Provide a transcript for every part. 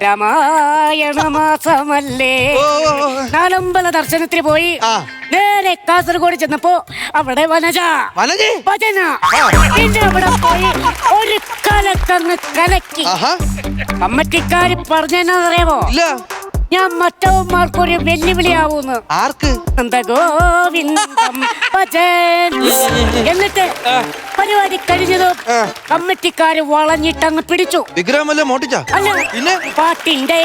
രാമായണ മാസമല്ലേ. നാലമ്പല ദർശനത്തിന് പോയി നേരെ കാസർഗോഡ് ചെന്നപ്പോ അവിടെ വനജ ഭജന. പിന്നെ അവിടെ പോയി ഒരു കലക്കങ്ങ് കലക്കി. കമ്മറ്റിക്കാര് പറഞ്ഞെന്നറിയാമോ? ഞാൻ മറ്റവന്മാർക്കൊരു വെല്ലുവിളിയാവൂന്ന്. ആർക്ക്? ഗോവിന്ദം ഭജൻ. എന്നിട്ട് പരിപാടി കഴിഞ്ഞതും കമ്മിറ്റിക്കാര് വളഞ്ഞിട്ടങ്ങ് പിടിച്ചു. വിഗ്രഹമല്ലേ മോട്ടിച്ച? അല്ല, പാട്ടിന്റെ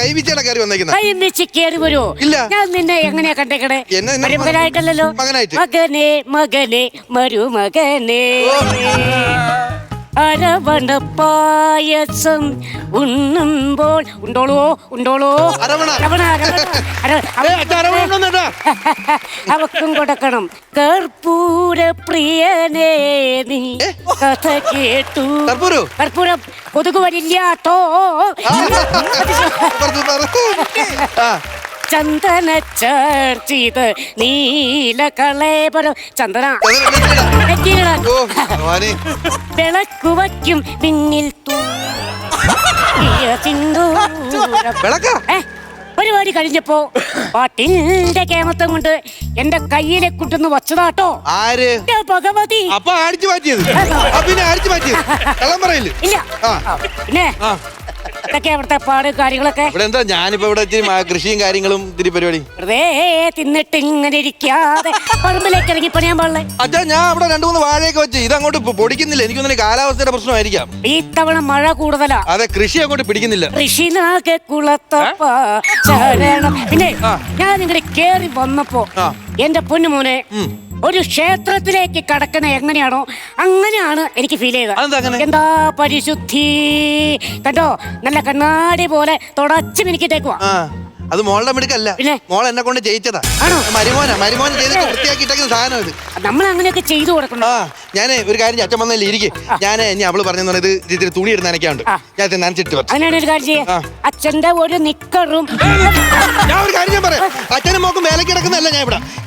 കൈമിച്ച് കേറി വരുമോ? ഞാൻ നിന്നെ എങ്ങനെയാ കണ്ടേക്കണേ? മരുമകനായിട്ടല്ലോ. മകനെ മകനെ മരുമകനെ അരവണ പായസം ഉണ്ണുമ്പോൾ ഉണ്ടോളോ ഉണ്ടോളോ അവക്കും കൊടുക്കണം. കർപ്പൂര പ്രിയനേ നീ കഥ കേട്ടു. കർപ്പൂരം കൊതുക് വരില്ലാട്ടോ. ചന്ദന ചർച്ചിത നീല കളേപരം ചന്ദന വിളക്കു വയ്ക്കും പിന്നിൽ പരിപാടി കഴിഞ്ഞപ്പോ പാട്ടിന്റെ കേമത്തം കൊണ്ട് എന്റെ കയ്യിലെ കുട്ടുന്ന് വച്ചതാട്ടോ. ഭഗവതി. ഇല്ല പിന്നെ ഇതൊക്കെ അവിടുത്തെ പാട് കാര്യങ്ങളൊക്കെ. ഞാനിപ്പോ ഇവിടെ കൃഷിയും കാര്യങ്ങളും ഇത്തിരി പരിപാടി വെറുതെ തിന്നിട്ട് ഇങ്ങനെ ഇരിക്കാതെ പറമ്പിലേക്ക് ഇറങ്ങി പണിയാൻ പാടില്ലേ? അച്ഛാ, ഞാൻ അവിടെ 2-3 വാഴയൊക്കെ വെച്ച് ഇത് അങ്ങോട്ട് പൊടിക്കുന്നില്ല. എനിക്കൊന്നും കാലാവസ്ഥയുടെ പ്രശ്നമായിരിക്കാം. ഈ തവണ മഴ കൂടുതലാ. അതെ, കൃഷി അങ്ങോട്ട് പിടിക്കുന്നില്ല. കൃഷിനാകെ കുളത്തപ്പ ശരണം. പിന്നെ ഞാൻ ഇങ്ങനെ കേറി വന്നപ്പോ എന്റെ പൊന്നുമോനെ ഒരു ക്ഷേത്രത്തിലേക്ക് കടക്കണ എങ്ങനെയാണോ അങ്ങനെയാണ് എനിക്ക് ഫീൽ ചെയ്തത്. എന്താ പരിശുദ്ധി കണ്ടോ, നല്ല കണ്ണാടി പോലെ തുടച്ചും എനിക്കിട്ടേക്കുവാ. അത് മോളുടെ മിടുക്കല്ല, മോൾ എന്നെ കൊണ്ട് ജയിച്ചതാ. മരുമോൻ ചെയ്തിട്ട് വൃത്തിയാക്കിയിട്ടേക്കുന്ന സാധനം ഇത്. നമ്മൾ അങ്ങനെയൊക്കെ ചെയ്തു കൊടുക്കണം. ഞാൻ ഒരു കാര്യം അച്ഛൻ വന്നല്ലേ ഇരിക്കും. ഞാൻ ഇനി അവള് പറഞ്ഞത് ഇത് തുണി ഇടുന്ന നനയ്ക്കാണ്ട് ഞാൻ നനച്ചിട്ട് അങ്ങനെയാണ് ഒരു കാര്യം ചെയ്യാം. അച്ഛന്റെ ഒരു നിക്കറും ഞാൻ ഒരു കാര്യം ഞാൻ പറയാം. അച്ഛനും മോക്കും വേലക്ക് കിടക്കുന്നതല്ല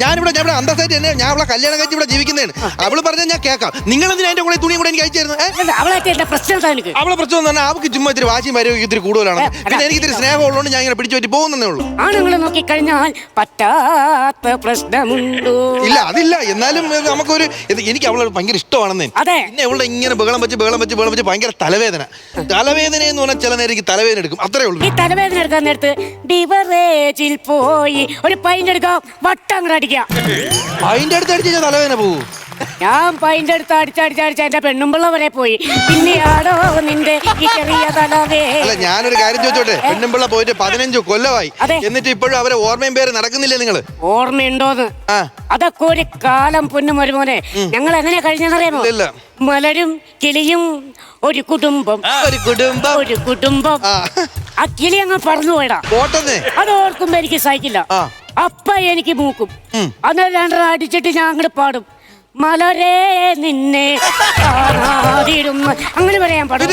ഞാനിവിടെ അന്തസ്സായിട്ട് തന്നെ ഞാൻ അവളെ കല്യാണം കഴിച്ച് ഇവിടെ ജീവിക്കുന്നതാണ്. അവള് പറഞ്ഞാൽ ഞാൻ കേൾക്കാം. നിങ്ങൾ എന്തിനാ എന്റെ കൂടെ തുണിയും കൂടെ എനിക്ക് അയച്ചു തരുന്നത്? അവളെ പ്രശ്നം അവളെ പ്രശ്നം എന്ന് പറഞ്ഞാൽ അവൾക്ക് ചുമ്മാ ഇത്തിരി വാശിയും വരവും ഇത്തിരി കൂടുതലാണ്. പിന്നെ എനിക്ക് ഇത്തിരി സ്നേഹം ഉള്ളതുകൊണ്ട് ഞാൻ ഇങ്ങനെ പിടിച്ചു പറ്റി പോകുന്നേ ഉള്ളൂ. ആണുങ്ങളെ നോക്കിക്കഴിഞ്ഞാൽ പറ്റാത്ത പ്രശ്നമുണ്ടോ? ഇല്ല, അതില്ല. എന്നാലും നമുക്കൊരു എനിക്ക് അവളെ ഭയങ്കര ഇഷ്ടമാണെന്ന്. പിന്നെ അവളുടെ ഇങ്ങനെ ബഹളം വെച്ച് ഭയങ്കര തലവേദന എന്ന് പറഞ്ഞാൽ ചില നേരം എനിക്ക് തലവേദന എടുക്കും. അത്രേ ഉള്ളൂ. ഈ തലവേദന എടുക്കാൻ നേരത്ത് ബിവറേജിൽ പോയി ഒരു പൈൻ്റ് എടുക്കാം, വട്ടം അടിക്കാം. അതിന്റെ അടുത്ത് അടിച്ചാൽ തലവേദന പോകും. ഞാൻ പൈൻ്റെ അടുത്ത് അടിച്ചടിച്ചടിച്ച എന്റെ പെണ്ണുമ്പിള്ള വരെ പോയി. പിന്നെയാണോ നിന്റെ ഈ ചെറിയ തലവേ? അല്ല, ഞാനൊരു കാര്യം ചോദിച്ചോട്ടെ. പെണ്ണുമ്പിള്ള പോയിട്ട് 15 കൊല്ലമായി. എന്നിട്ട് ഇപ്പോഴും അവരെ ഓർമ്മയും പേര് നടക്കുന്നില്ലേ നിങ്ങള്? ഓർമ്മയുണ്ടോന്ന്? അതൊക്കെ ഒരു കാലം പൊന്നു മരുമോനെ. ഞങ്ങൾ എങ്ങനെ കഴിഞ്ഞറിയാമോ? മലരും കിളിയും ഒരു കുടുംബം. ആ കിളി അങ്ങ് പറന്നു പോയടാ. അത് ഓർക്കുമ്പോ എനിക്ക് സഹിക്കില്ല. അപ്പ എനിക്ക് മൂക്കും. അന്നേരം 2 അടിച്ചിട്ട് ഞാൻ അങ്ങോട്ട് പാടും. മലരേ നിന്നെ അങ്ങനെ പറയാൻ പാടും.